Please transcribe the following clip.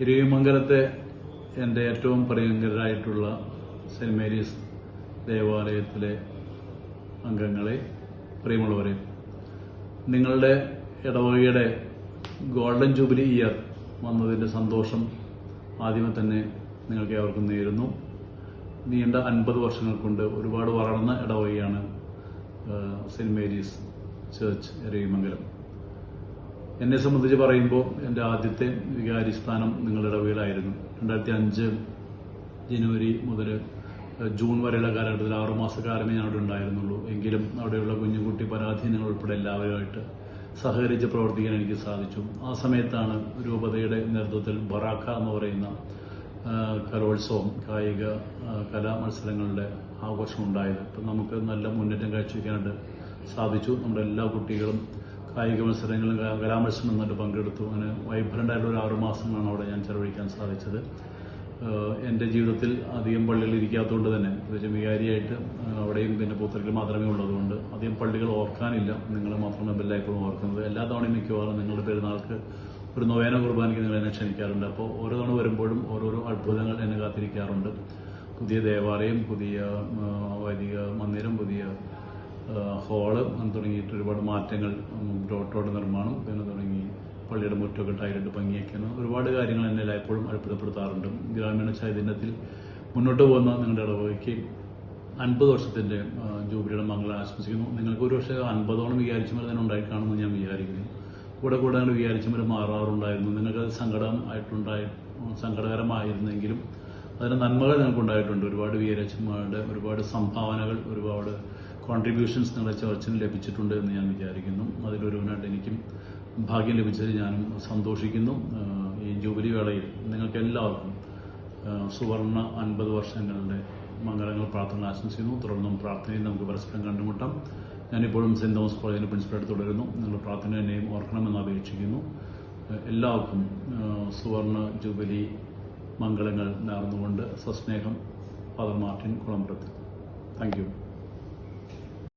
ഇരുവിമംഗലത്തെ എൻ്റെ ഏറ്റവും പ്രിയങ്കരായിട്ടുള്ള saint Mary's ദേവാലയത്തിലെ അംഗങ്ങളെ, പ്രിയമുള്ളവരെ, നിങ്ങളുടെ ഇടവകയുടെ ഗോൾഡൻ ജൂബിലി ഇയർ വന്നതിൻ്റെ സന്തോഷം ആദ്യമേ തന്നെ നിങ്ങൾക്ക് ഏവർക്കും നേരുന്നു. നീണ്ട 50 വർഷങ്ങൾ കൊണ്ട് ഒരുപാട് വളർന്ന ഇടവകയാണ് സെന്റ് മേരീസ് ചർച്ച് ഇരുവിമംഗലം. എന്നെ സംബന്ധിച്ച് പറയുമ്പോൾ എൻ്റെ ആദ്യത്തെ വികാരി സ്ഥാനം നിങ്ങളുടെ ഇടവകയിലായിരുന്നു. 2005 ജനുവരി മുതൽ ജൂൺ വരെയുള്ള കാലഘട്ടത്തിൽ 6 മാസക്കാലമേ ഞാൻ അവിടെ ഉണ്ടായിരുന്നുള്ളൂ. എങ്കിലും അവിടെയുള്ള കുഞ്ഞുകുട്ടി പരാധീനങ്ങൾ ഉൾപ്പെടെ എല്ലാവരുമായിട്ട് സഹകരിച്ച് പ്രവർത്തിക്കാൻ എനിക്ക് സാധിച്ചു. ആ സമയത്താണ് രൂപതയുടെ നേതൃത്വത്തിൽ ബറാക്ക എന്ന് പറയുന്ന കലോത്സവം, കായിക കലാ മത്സരങ്ങളുടെ ആഘോഷം ഉണ്ടായത്. അപ്പം നമുക്ക് നല്ല മുന്നേറ്റം കാഴ്ചവെക്കാനായിട്ട് സാധിച്ചു. നമ്മുടെ എല്ലാ കുട്ടികളും കായിക മത്സരങ്ങളും കലാമത്സരം എന്നിട്ട് പങ്കെടുത്തു. അങ്ങനെ വൈബ്രൻ്റ് ആയിട്ടുള്ള ഒരു 6 മാസങ്ങളാണ് അവിടെ ഞാൻ ചെലവഴിക്കാൻ സാധിച്ചത്. എൻ്റെ ജീവിതത്തിൽ അധികം പള്ളികൾ ഇരിക്കാത്തതുകൊണ്ട് തന്നെ, പ്രത്യേകിച്ച് വികാരിയായിട്ട് അവിടെയും പിന്നെ പൂത്തറയിൽ മാത്രമേ ഉള്ളതുകൊണ്ട് അധികം പള്ളികൾ ഓർക്കാനില്ല. നിങ്ങൾ മാത്രമേ എല്ലായ്പ്പോഴും ഓർക്കുന്നത്. എല്ലാ തവണയും മിക്കവാറും നിങ്ങളുടെ പെരുന്നാൾക്ക് ഒരു നൊവേന കുർബാനയ്ക്ക് നിങ്ങൾ എന്നെ ക്ഷണിക്കാറുണ്ട്. അപ്പോൾ ഓരോ തവണ വരുമ്പോഴും ഓരോരോ അത്ഭുതങ്ങൾ എന്നെ കാത്തിരിക്കാറുണ്ട്. പുതിയ ദേവാലയം, പുതിയ വൈദിക മന്ദിരം, പുതിയ ഹാള് തുടങ്ങിയിട്ട് ഒരുപാട് മാറ്റങ്ങൾ, റോഡ് നിർമ്മാണം, പിന്നെ തുടങ്ങി പള്ളിയുടെ മുറ്റമൊക്കെ ടൈലിട്ട് ഭംഗിയാക്കുന്ന ഒരുപാട് കാര്യങ്ങൾ എന്നെ എല്ലായ്പ്പോഴും അത്ഭുതപ്പെടുത്താറുണ്ട്. ഗ്രാമീണ ചൈതന്യത്തിൽ മുന്നോട്ട് പോകുന്ന നിങ്ങളുടെ ഇടവകയ്ക്ക് 50 വർഷത്തിൻ്റെ ജൂബിലിയുടെ മംഗളം ആശംസിക്കുന്നു. നിങ്ങൾക്ക് ഒരു പക്ഷേ 50ഓളം വികാരിച്ചുമര തന്നെ ഉണ്ടായിക്കാണെന്ന് ഞാൻ വിചാരിക്കുന്നു. കൂടെ ഞങ്ങൾ വികാരിച്ചുമര മാറാറുണ്ടായിരുന്നു. നിങ്ങൾക്കത് സങ്കടകരമായിരുന്നെങ്കിലും അതിന് നന്മകൾ ഞങ്ങൾക്കുണ്ടായിട്ടുണ്ട്. ഒരുപാട് വികാരിച്ചന്മാരുടെ ഒരുപാട് സംഭാവനകൾ, ഒരുപാട് കോൺട്രിബ്യൂഷൻസ് നിങ്ങളുടെ ചർച്ചിന് ലഭിച്ചിട്ടുണ്ട് എന്ന് ഞാൻ വിചാരിക്കുന്നു. അതിലൊരുവനായിട്ട് എനിക്കും ഭാഗ്യം ലഭിച്ചതിൽ ഞാനും സന്തോഷിക്കുന്നു. ഈ ജൂബിലി വേളയിൽ നിങ്ങൾക്ക് എല്ലാവർക്കും സുവർണ 50 വർഷങ്ങളുടെ മംഗളങ്ങൾ പ്രാർത്ഥന ആശംസിക്കുന്നു. തുടർന്നും പ്രാർത്ഥനയിൽ നമുക്ക് പരസ്പരം കണ്ടുമുട്ടാം. ഞാനിപ്പോഴും സെന്റ് തോമസ് കോളേജിന്റെ പ്രിൻസിപ്പലായിട്ട് തുടരുന്നു. നിങ്ങളുടെ പ്രാർത്ഥന എന്നെയും ഓർക്കണമെന്ന് അപേക്ഷിക്കുന്നു. എല്ലാവർക്കും സുവർണ ജൂബിലി മംഗളങ്ങൾ നേർന്നുകൊണ്ട് സസ്നേഹം, father Martin Kulampurath. Thank U.